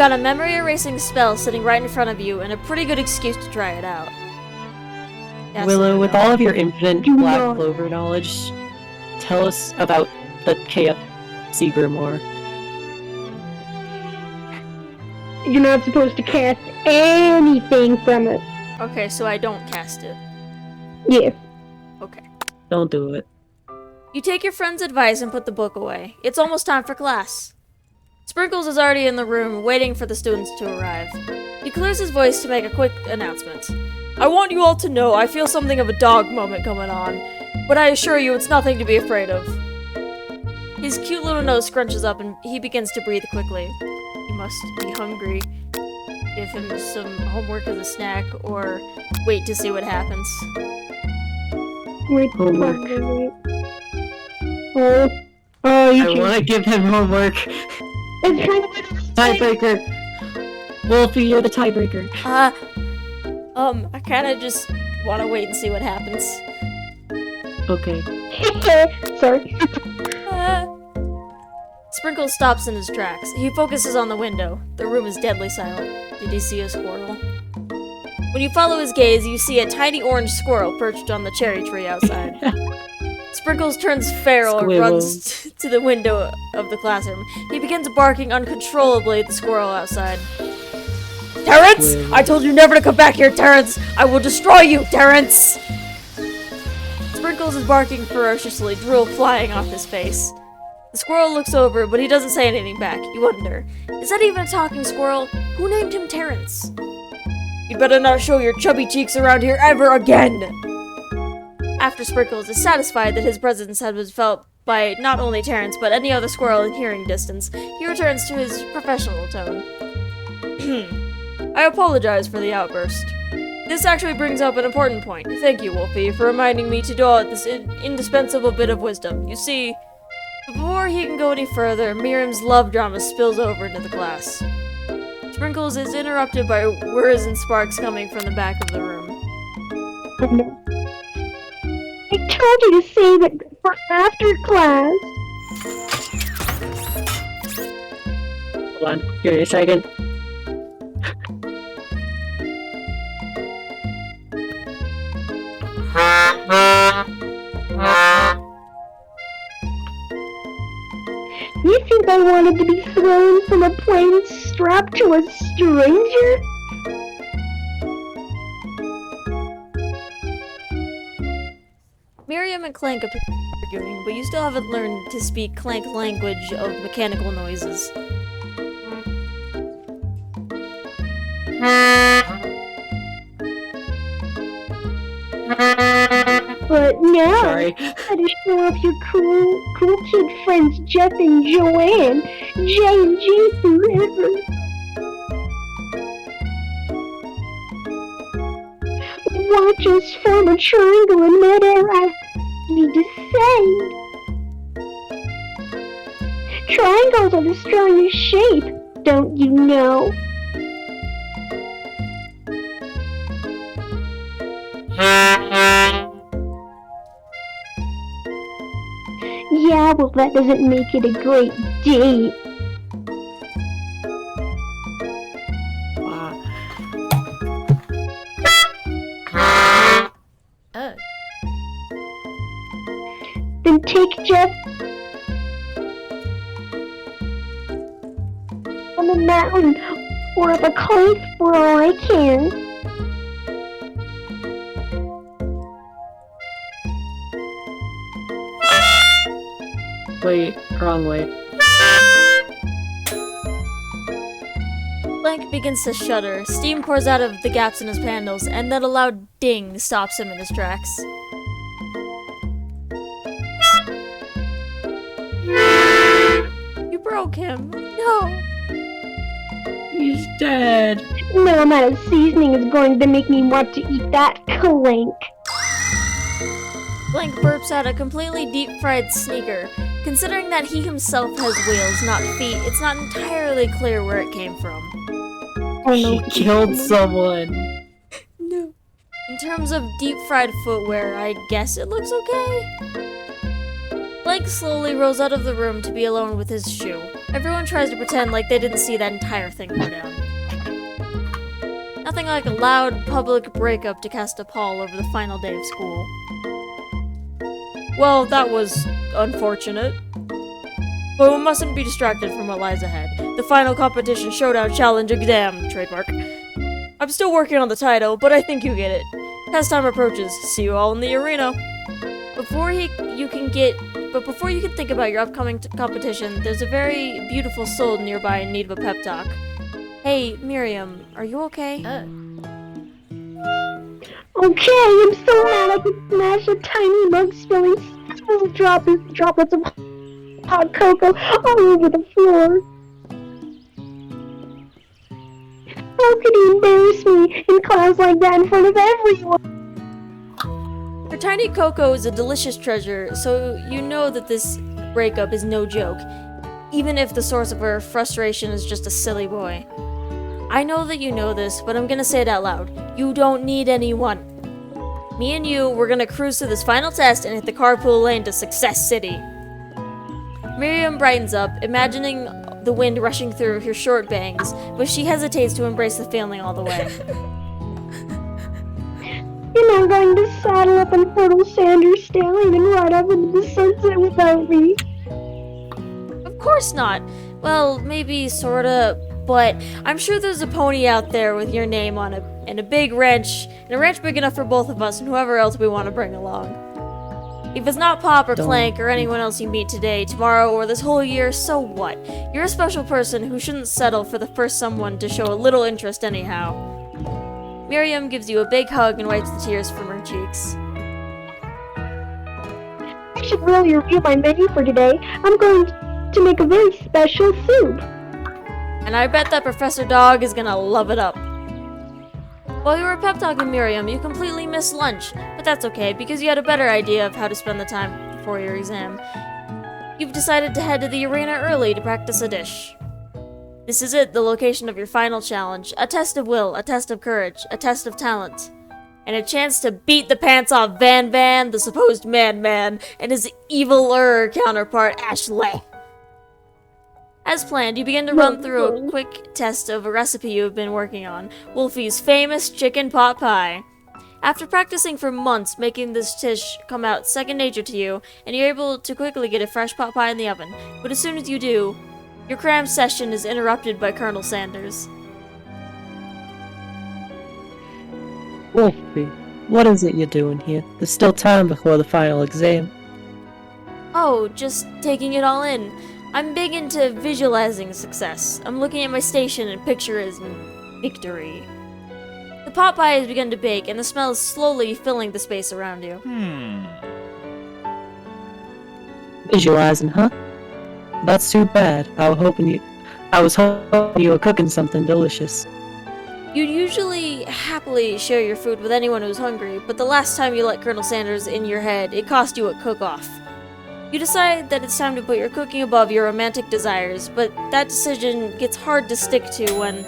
got a memory erasing spell sitting right in front of you and a pretty good excuse to try it out. Yes, Willow, with all of your infinite Do Black not. Clover knowledge, tell us about the KFC Grimoire. You're not supposed to cast anything from it. Okay, so I don't cast it. Yes. Okay. Don't do it. You take your friend's advice and put the book away. It's almost time for class. Sprinkles is already in the room, waiting for the students to arrive. He clears his voice to make a quick announcement. I want you all to know I feel something of a dog moment going on, but I assure you it's nothing to be afraid of. His cute little nose scrunches up and he begins to breathe quickly. He must be hungry. Give him some homework as a snack, or wait to see what happens. Wait, Homework. wait. Oh, you I want to give him homework. It's trying to Tiebreaker. Wolfie, you're the tiebreaker. I kinda just wanna wait and see what happens. Okay. Sorry. Sprinkles stops in his tracks. He focuses on the window. The room is deadly silent. Did he see a squirrel? When you follow his gaze, you see a tiny orange squirrel perched on the cherry tree outside. Sprinkles turns feral and runs to the window of the classroom. He begins barking uncontrollably at the squirrel outside. Terrence! I told you never to come back here, Terrence! I will destroy you, Terrence! Sprinkles is barking ferociously, drool flying off his face. The squirrel looks over, but he doesn't say anything back. You wonder, is that even a talking squirrel? Who named him Terrence? You better not show your chubby cheeks around here ever again! After Sprinkles is satisfied that his presence had been felt by not only Terrence, but any other squirrel in hearing distance, he returns to his professional tone. I apologize for the outburst. This actually brings up an important point. Thank you, Wolfie, for reminding me to dole out this indispensable bit of wisdom. You see, before he can go any further, Miriam's love drama spills over into the class. Sprinkles is interrupted by whirs and sparks coming from the back of the room. I told you to save it for after class. Hold on. Give me a second. You think I wanted to be thrown from a plane strapped to a stranger? Miriam and Clank appear arguing, but you still haven't learned to speak Clank language of mechanical noises. But now, Sorry. gotta show off your cool kid friends Jeff and Joanne. J&J forever. Watch us form a triangle in midair as we descend. Triangles are the strongest shape, don't you know? Yeah, well that doesn't make it a great date. Then take Jeff on the mountain or up a cliff for all I can. Wait, wrong way. Clank begins to shudder. Steam pours out of the gaps in his panels, and then a loud ding stops him in his tracks. You broke him. No. He's dead. No amount of seasoning is going to make me want to eat that Clank. Clank burps out a completely deep-fried sneaker. Considering that he himself has wheels, not feet, it's not entirely clear where it came from. Oh He no. killed someone. No. In terms of deep-fried footwear, I guess it looks okay? Clank slowly rolls out of the room to be alone with his shoe. Everyone tries to pretend like they didn't see that entire thing go down. Nothing like a loud public breakup to cast a pall over the final day of school. Well, that was unfortunate. But we mustn't be distracted from what lies ahead. The final competition showdown challenge exam, trademark. I'm still working on the title, but I think you get it. Test time approaches. See you all in the arena. Before you can think about your upcoming competition, there's a very beautiful soul nearby in need of a pep talk. Hey, Miriam, are you okay? Okay, I'm so mad I could smash a tiny mug spilling little droplets of hot cocoa all over the floor. How could he embarrass me in class like that in front of everyone? Her tiny cocoa is a delicious treasure, so you know that this breakup is no joke, even if the source of her frustration is just a silly boy. I know that you know this, but I'm gonna say it out loud. You don't need anyone. Me and you, we're gonna cruise through this final test and hit the carpool lane to Success City. Miriam brightens up, imagining the wind rushing through her short bangs, but she hesitates to embrace the feeling all the way. You're not going to saddle up on Colonel Sanders' stallion and ride off into the sunset without me. Of course not. Well, maybe sorta, but I'm sure there's a pony out there with your name on it, and a big ranch, and a ranch big enough for both of us and whoever else we want to bring along. If it's not Pop or Clank or anyone else you meet today, tomorrow, or this whole year, so what? You're a special person who shouldn't settle for the first someone to show a little interest anyhow. Miriam gives you a big hug and wipes the tears from her cheeks. I should really review my menu for today. I'm going to make a very special soup. And I bet that Professor Dog is gonna love it up. While you were pep talking Miriam, you completely missed lunch, but that's okay because you had a better idea of how to spend the time before your exam. You've decided to head to the arena early to practice a dish. This is it, the location of your final challenge. A test of will, a test of courage, a test of talent, and a chance to beat the pants off Van Van, the supposed madman, and his eviler counterpart, Ashley. As planned, you begin to run through a quick test of a recipe you have been working on, Wolfie's famous chicken pot pie. After practicing for months, making this dish come out second nature to you, and you're able to quickly get a fresh pot pie in the oven. But as soon as you do, your cram session is interrupted by Colonel Sanders. Wolfie, what is it you're doing here? There's still time before the final exam. Oh, just taking it all in. I'm big into visualizing success. I'm looking at my station and picturing victory. The pot pie has begun to bake, and the smell is slowly filling the space around you. Visualizing, huh? That's too bad. I was hoping you were cooking something delicious. You'd usually happily share your food with anyone who's hungry, but the last time you let Colonel Sanders in your head, it cost you a cook-off. You decide that it's time to put your cooking above your romantic desires, but that decision gets hard to stick to when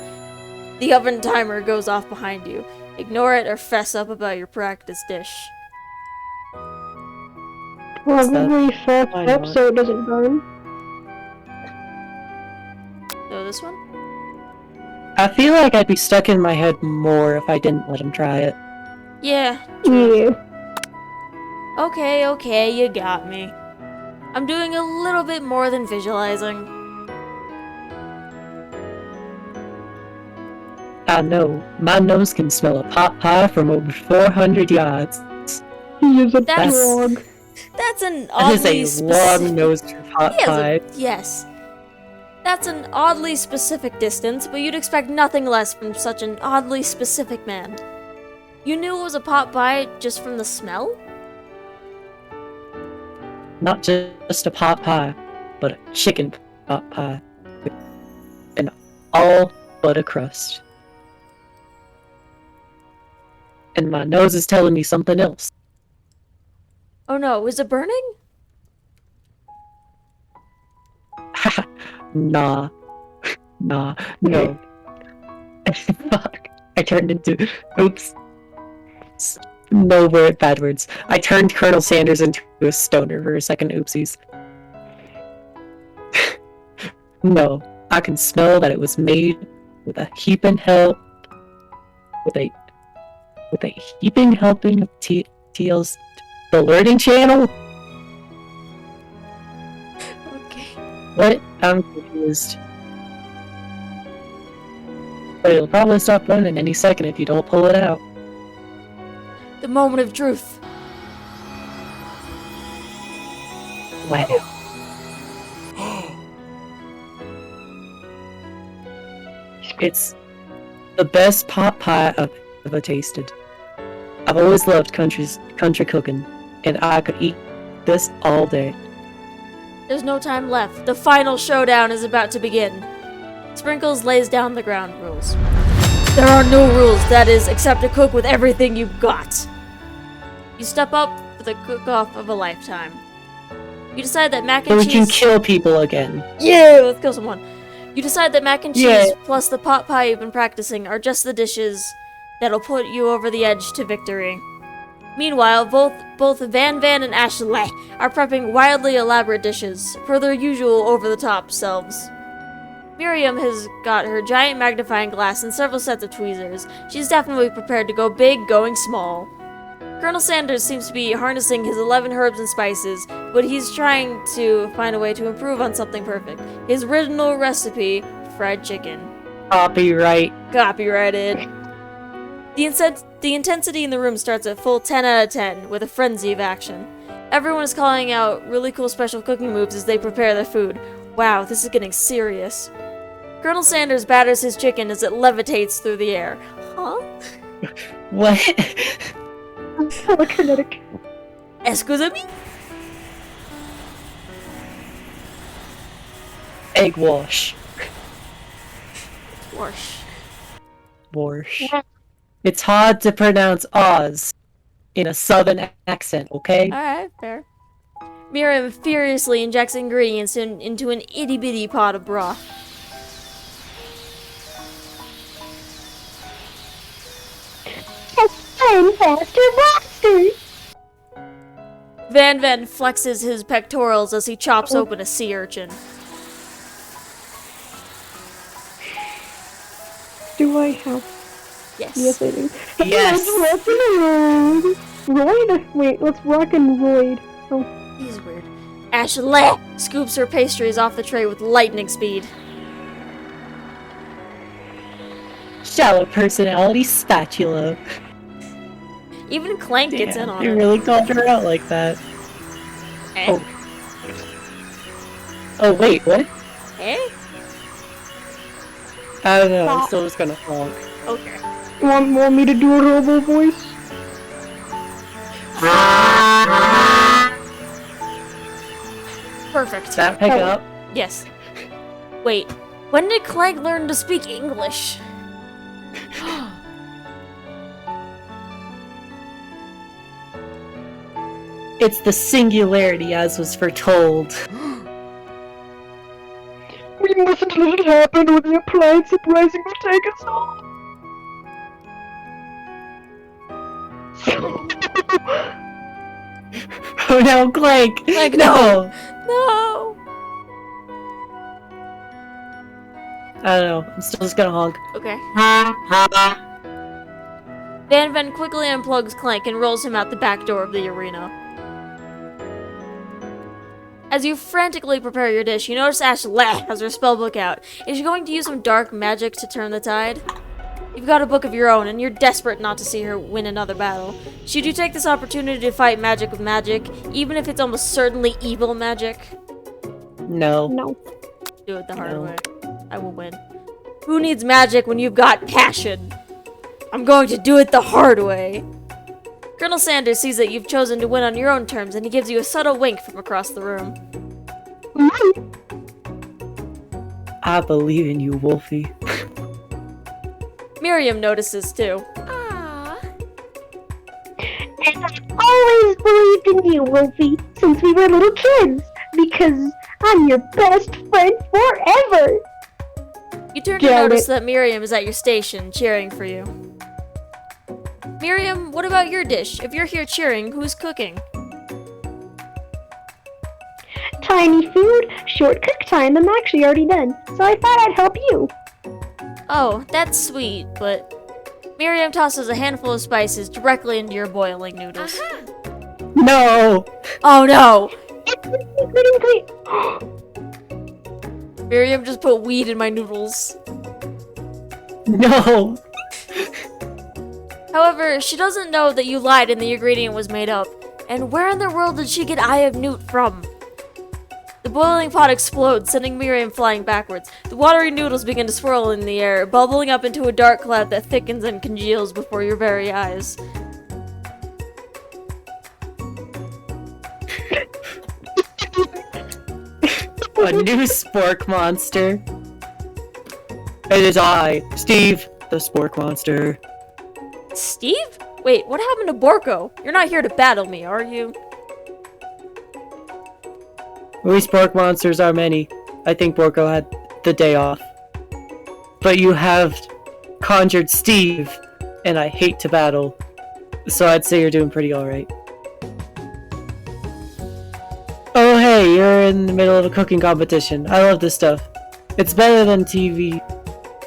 the oven timer goes off behind you. Ignore it or fess up about your practice dish. Probably fess up so it doesn't burn. So this one? I feel like I'd be stuck in my head more if I didn't let him try it. Yeah. Yeah. Okay, you got me. I'm doing a little bit more than visualizing. I know. My nose can smell a pot pie from over 400 yards. He is a That's- dog. That's an That oddly is a long nose for pot pie. Yes. That's an oddly specific distance, but you'd expect nothing less from such an oddly specific man. You knew it was a pot pie just from the smell? Not just a pot pie, but a chicken pot pie. And all but a crust. And my nose is telling me something else. Oh no, is it burning? Nah. No. Fuck. I turned into... Oops. No bad words. I turned Colonel Sanders into a stoner for a second. Oopsies. No, I can smell that it was made with a heaping help, with a heaping helping of TL's the learning channel. Okay. What? I'm confused. But it'll probably stop running any second if you don't pull it out. The moment of truth. Wow. It's the best pot pie I've ever tasted. I've always loved country cooking, and I could eat this all day. There's no time left. The final showdown is about to begin. Sprinkles lays down the ground rules. There are no rules, that is, except to cook with everything you've got. You step up for the cook-off of a lifetime. You decide that mac So and we cheese... can kill people again. Yeah, let's kill someone. You decide that mac and cheese Yeah. plus the pot pie you've been practicing are just the dishes that'll put you over the edge to victory. Meanwhile, both Van Van and Ashley are prepping wildly elaborate dishes for their usual over-the-top selves. Miriam has got her giant magnifying glass and several sets of tweezers. She's definitely prepared to go big, going small. Colonel Sanders seems to be harnessing his 11 herbs and spices, but he's trying to find a way to improve on something perfect. His original recipe, fried chicken. Copyright. Copyrighted. The intensity in the room starts at full 10 out of 10, with a frenzy of action. Everyone is calling out really cool special cooking moves as they prepare their food. Wow, this is getting serious. Colonel Sanders batters his chicken as it levitates through the air. Huh? What? Telekinetic. Excuse-me? Egg wash. Wash. Wash. It's hard to pronounce Oz in a southern accent, okay? Alright, fair. Miriam furiously injects ingredients into an itty-bitty pot of broth. And faster blaster. Van Van flexes his pectorals as he chops open a sea urchin. Do I have? Yes. Yes, I do. Yes. Let's rock and roll. Roid? Wait, let's rock and roid. Oh. He's weird. Ashley scoops her pastries off the tray with lightning speed. Shallow personality spatula. Even Clank gets in on You it. really called her out like that. Eh? Oh. Oh, wait, what? Eh? I don't know, I'm still just gonna honk. Okay. Want me to do a robo voice? Perfect. Does that pick up? Yes. Wait, when did Clank learn to speak English? It's the singularity as was foretold. We mustn't let it happen, or the appliance uprising will take us all. Oh no, Clank! Clank, no! No! I don't know, I'm still just gonna honk. Okay. Van Van quickly unplugs Clank and rolls him out the back door of the arena. As you frantically prepare your dish, you notice Ashley has her spellbook out. Is she going to use some dark magic to turn the tide? You've got a book of your own, and you're desperate not to see her win another battle. Should you take this opportunity to fight magic with magic, even if it's almost certainly evil magic? No. No. Do it the hard No. way. I will win. Who needs magic when you've got passion? I'm going to do it the hard way. Colonel Sanders sees that you've chosen to win on your own terms, and he gives you a subtle wink from across the room. I believe in you, Wolfie. Miriam notices too. And I've always believed in you, Wolfie, since we were little kids, because I'm your best friend forever. You turn to Get notice it. that Miriam is at your station, cheering for you. Miriam, what about your dish? If you're here cheering, who's cooking? tiny food, short cook time. I'm actually already done, so I thought I'd help you. Oh, that's sweet, but Miriam tosses a handful of spices directly into your boiling noodles. No! Oh no! It's Miriam just put weed in my noodles. No! However, she doesn't know that you lied and the ingredient was made up. And where in the world did she get Eye of Newt from? The boiling pot explodes, sending Miriam flying backwards. The watery noodles begin to swirl in the air, bubbling up into a dark cloud that thickens and congeals before your very eyes. A new spork monster. It is I, Steve, the spork monster. Steve? Wait, what happened to Borko? You're not here to battle me, are you? We spork monsters are many. I think Borko had the day off. But you have conjured Steve, and I hate to battle. So I'd say you're doing pretty alright. Oh hey, you're in the middle of a cooking competition. I love this stuff. It's better than TV.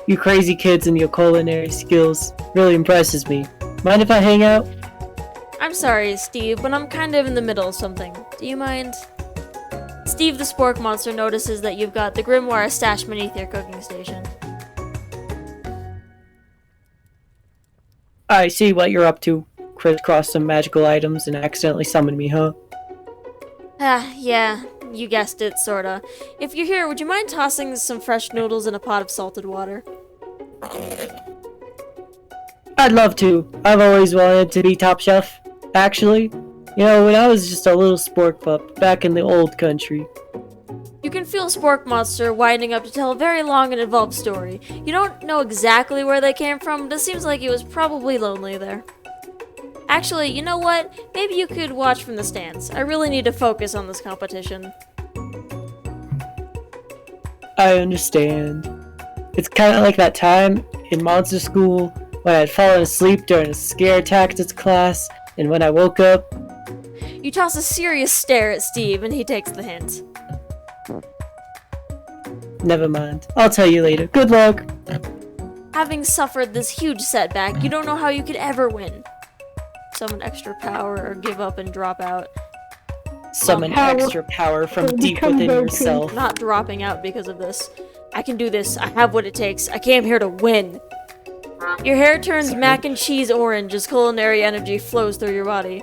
You crazy kids and your culinary skills really impresses me. Mind if I hang out? I'm sorry, Steve, but I'm kind of in the middle of something. Do you mind? Steve the Spork Monster notices that you've got the grimoire stashed beneath your cooking station. I see what you're up to. Crisscross some magical items and accidentally summon me, huh? Ah, yeah, you guessed it, sorta. If you're here, would you mind tossing some fresh noodles in a pot of salted water? I'd love to. I've always wanted to be top chef, actually. You know, when I was just a little spork pup back in the old country. You can feel Spork Monster winding up to tell a very long and involved story. You don't know exactly where they came from, but it seems like he was probably lonely there. Actually, you know what? Maybe you could watch from the stands. I really need to focus on this competition. I understand. It's kind of like that time in monster school when I had fallen asleep during a scare tactics class, and when I woke up... You toss a serious stare at Steve, and he takes the hint. Never mind. I'll tell you later. Good luck! Having suffered this huge setback, you don't know how you could ever win. Summon extra power or give up and drop out. Summon Power. extra power from Will deep become within broken. yourself. Not dropping out because of this. I can do this. I have what it takes. I came here to win. Your hair turns mac and cheese orange as culinary energy flows through your body.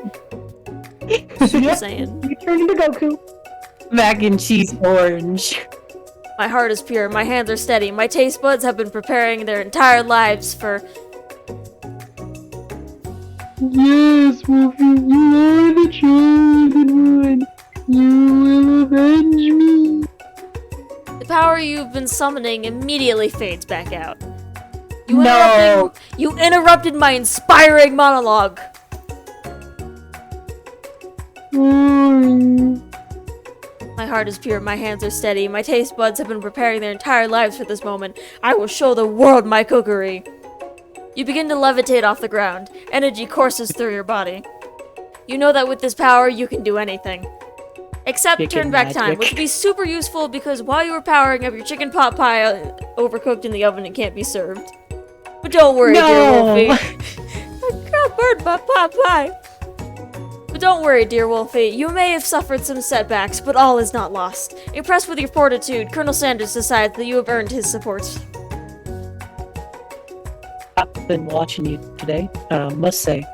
Super Yep. Saiyan. You turn into Goku. Mac and cheese orange. My heart is pure. My hands are steady. My taste buds have been preparing their entire lives for... Yes, Wolfie, you are the chosen one. You will avenge me. The power you've been summoning immediately fades back out. No! You interrupted my inspiring monologue. My heart is pure, my hands are steady, my taste buds have been preparing their entire lives for this moment. I will show the world my cookery. You begin to levitate off the ground. Energy courses through your body. You know that with this power, you can do anything. Except Chicken turn back time, magic. which would be super useful because while you were powering up your chicken pot pie overcooked in the oven, it can't be served. But don't worry, dear No! Wolfie. I got burned by pot pie. But don't worry, dear Wolfie. You may have suffered some setbacks, but all is not lost. Impressed with your fortitude, Colonel Sanders decides that you have earned his support. I've been watching you today, and I must say,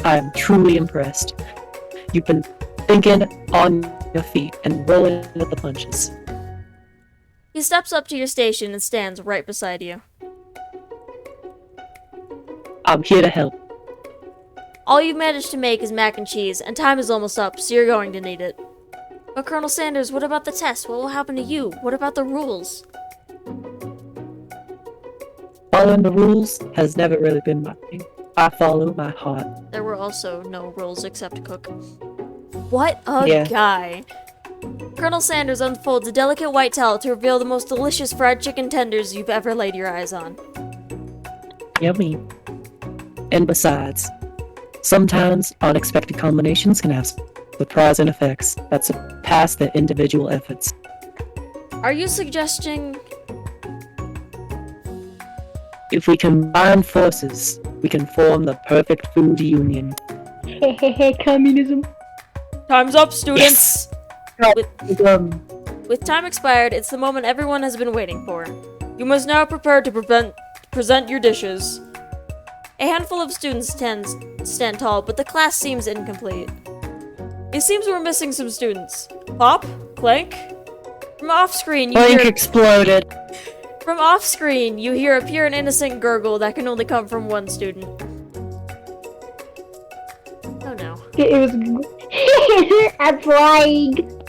I am truly impressed. You've been thinking on your feet and rolling with the punches. He steps up to your station and stands right beside you. I'm here to help. All you've managed to make is mac and cheese, and time is almost up, so you're going to need it. But Colonel Sanders, what about the test? What will happen to you? What about the rules? Following the rules has never really been my thing. I follow my heart. There were also no rules except cook. What a Yeah. guy. Colonel Sanders unfolds a delicate white towel to reveal the most delicious fried chicken tenders you've ever laid your eyes on. Yummy. And besides, sometimes unexpected combinations can have with cause and effects that surpass their individual efforts. Are you suggesting... If we combine forces, we can form the perfect food union. Hehehe, communism. Time's up, students! Um, With time expired, it's the moment everyone has been waiting for. You must now prepare to present your dishes. A handful of students stand tall, but the class seems incomplete. It seems we're missing some students. Pop? Clank? From off-screen, you Blank hear... exploded. From off-screen, you hear a pure and innocent gurgle that can only come from one student. Oh no. It was. I'm flying.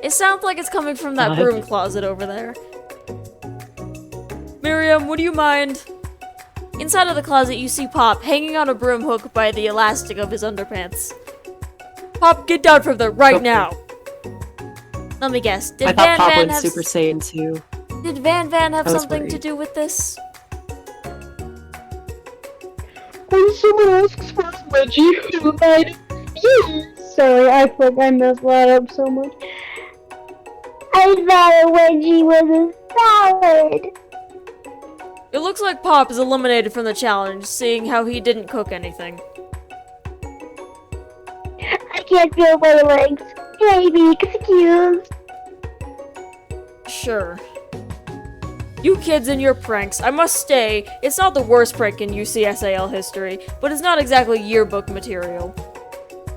It sounds like it's coming from that What? broom closet over there. Miriam, would you mind? Inside of the closet, you see Pop hanging on a broom hook by the elastic of his underpants. Pop, get down from there right Okay. now! Let me guess. I thought Pop went Super Saiyan 2. Did Van have I was something to worried. do with this? When someone asks for a wedgie, who might you? Sorry, I feel like I messed that up so much. I thought a wedgie was a salad. It looks like Pop is eliminated from the challenge, seeing how he didn't cook anything. I can't feel my legs. Maybe excuse. Sure. You kids and your pranks. I must say, it's not the worst prank in UCSAL history, but it's not exactly yearbook material.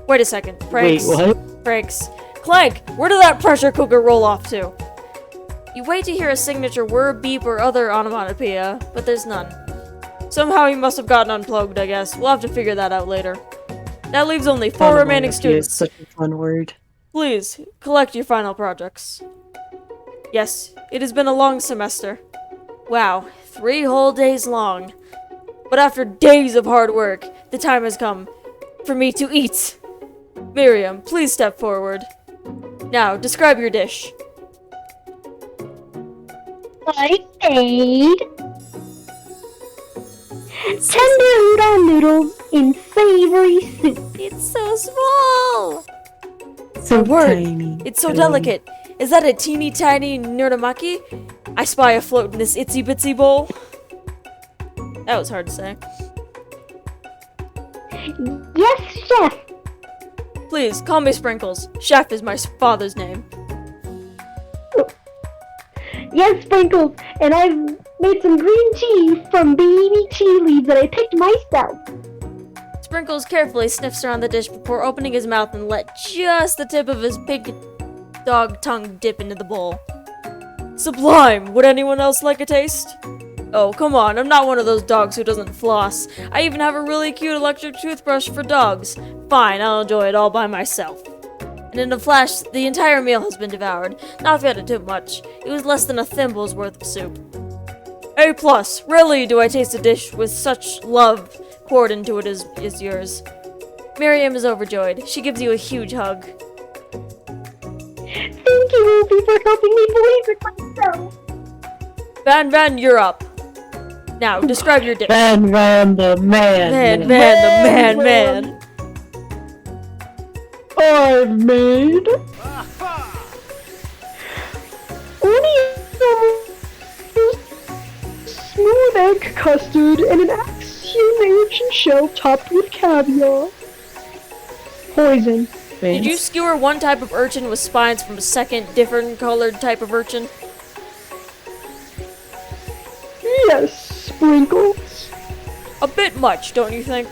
Wait a second. Pranks. Wait, what? Pranks. Clank, where did that pressure cooker roll off to? You wait to hear a signature word, beep, or other onomatopoeia, but there's none. Somehow he must have gotten unplugged, I guess. We'll have to figure that out later. That leaves only 4 remaining Onomatopoeia is students. such a fun word. Please, collect your final projects. Yes, it has been a long semester. Wow, 3 whole days long. But after days of hard work, the time has come for me to eat. Miriam, please step forward. Now, describe your dish. I made tender udon noodles in savory soup. It's so small! So word. tiny. It's so tiny. delicate. Is that a teeny tiny nerdamaki? I spy afloat in this itsy bitsy bowl. That was hard to say. Yes, chef. Please, call me Sprinkles. Chef is my father's name. Yes, Sprinkles. And I've made some green tea from baby tea leaves that I picked myself. Sprinkles carefully sniffs around the dish before opening his mouth and let just the tip of his big dog tongue dip into the bowl. Sublime! Would anyone else like a taste? Oh, come on, I'm not one of those dogs who doesn't floss. I even have a really cute electric toothbrush for dogs. Fine, I'll enjoy it all by myself. And in a flash, the entire meal has been devoured. Not fed it too much. It was less than a thimble's worth of soup. A+, rarely do I taste a dish with such love poured into it as yours. Miriam is overjoyed. She gives you a huge hug. Thank you, Wolfie, for helping me believe it myself. Van, you're up. Now, describe your dish. Van the man. Man. I've made smooth egg custard and an axiom urchin shell topped with caviar. Poison. Did you skewer one type of urchin with spines from a second, different colored type of urchin? Yes, Sprinkles. A bit much, don't you think?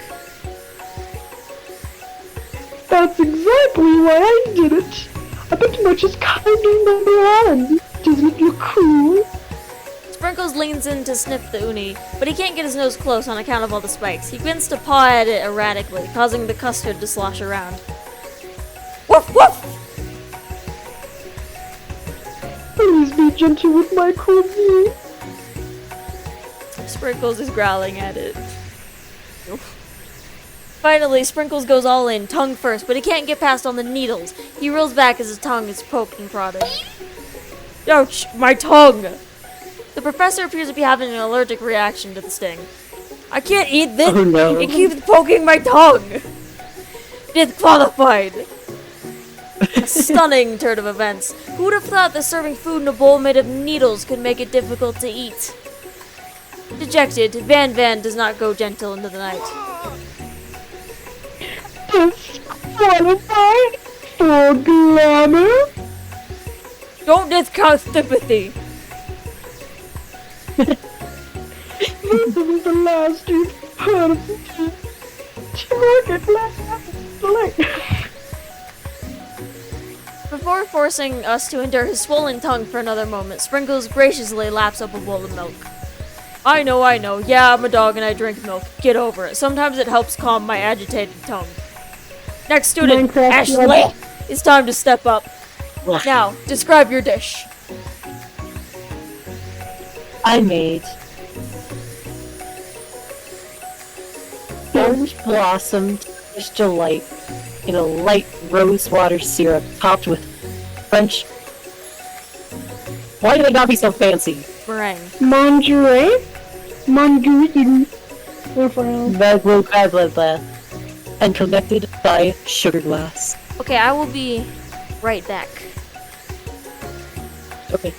That's exactly why I did it. A bit much is kind of bland. Doesn't it look cool? Sprinkles leans in to sniff the uni, but he can't get his nose close on account of all the spikes. He begins to paw at it erratically, causing the custard to slosh around. Woof woof! Please be gentle with my cuisine. Sprinkles is growling at it. Finally, Sprinkles goes all in, tongue first, but he can't get past all the needles. He reels back as his tongue is poked and prodded. Ouch, my tongue! The professor appears to be having an allergic reaction to the sting. I can't eat this! Oh no. It keeps poking my tongue! Disqualified! A stunning turn of events. Who would have thought that serving food in a bowl made of needles could make it difficult to eat? Dejected, Van Van does not go gentle into the night. Disqualified for glamour? Don't discount sympathy. This is the last part of the Before forcing us to endure his swollen tongue for another moment, Sprinkles graciously laps up a bowl of milk. I know. Yeah, I'm a dog and I drink milk. Get over it. Sometimes it helps calm my agitated tongue. Next student, Minecraft Ashley. level. It's time to step up. Now, describe your dish. I made orange blossom Danish delight in a light rose water syrup topped with French. Why do they not be so fancy? Meringue. Mangeray? Mangeray? Blah, blah, blah, blah, blah. And connected by sugar glass. Okay, I will be right back. Okay.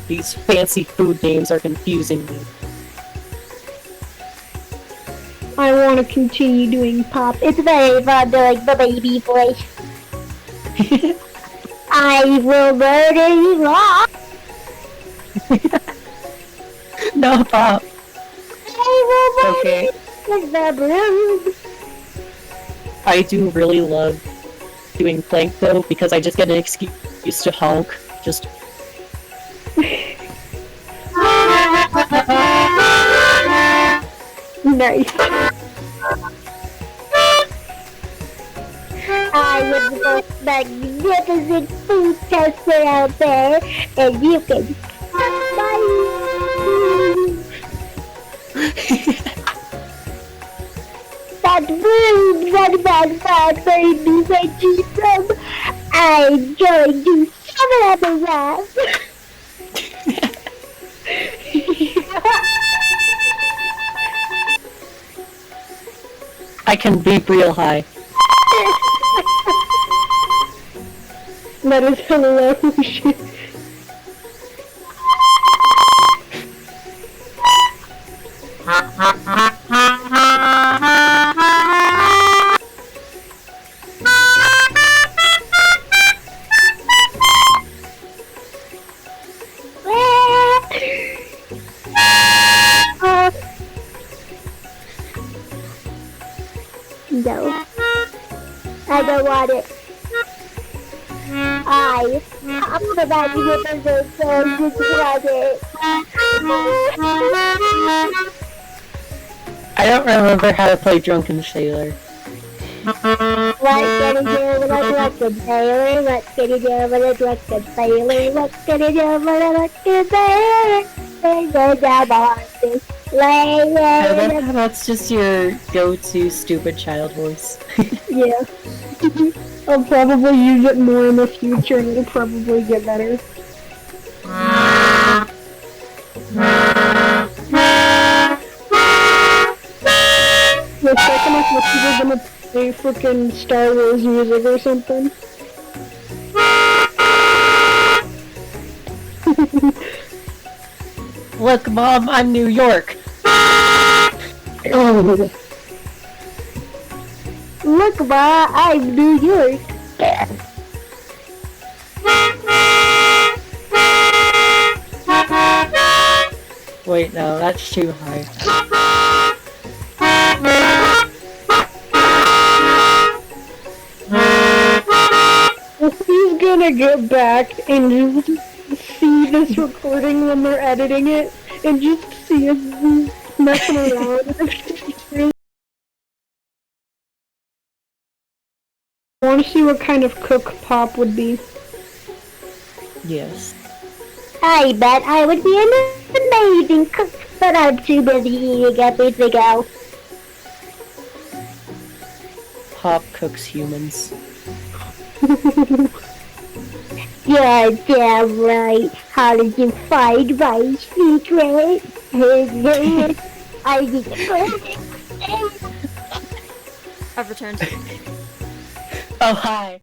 These fancy food names are confusing me. I want to continue doing pop. It's very fun to like the baby voice. I will murder you all. No, Pop. I will murder Okay. you with the broom. I do really love doing plank though, because I just get an excuse to honk. Just Nice. I am the most magnificent food tester out there, and you can that made me veggie from. I'm going to summon up a wrap. I can beep real high. That is hilarious. No. I don't want it. I'm the magnificent, so I just want it. I don't remember how to play Drunken Sailor. Let's get it do with a drunken sailor. Let's get it do with a drunken sailor. Let's get it do with a drunken sailor. And go down on this lane. That's just your go-to stupid child voice. Yeah. I'll probably use it more in the future and it'll probably get better. The second I thought you were gonna play frickin' Star Wars music or something. Look, Mom, I'm New York. Oh. Look, Ma, I'm New York. Wait, no, that's too high. Who's gonna get back and just see this recording when they're editing it and just see us messing around? I want to see what kind of cook Pop would be. Yes. I bet I would be an amazing cook, but I'm too busy eating everything else. Pop cooks humans. You're damn right. How did you find my secret? I need to I've returned. Oh, hi.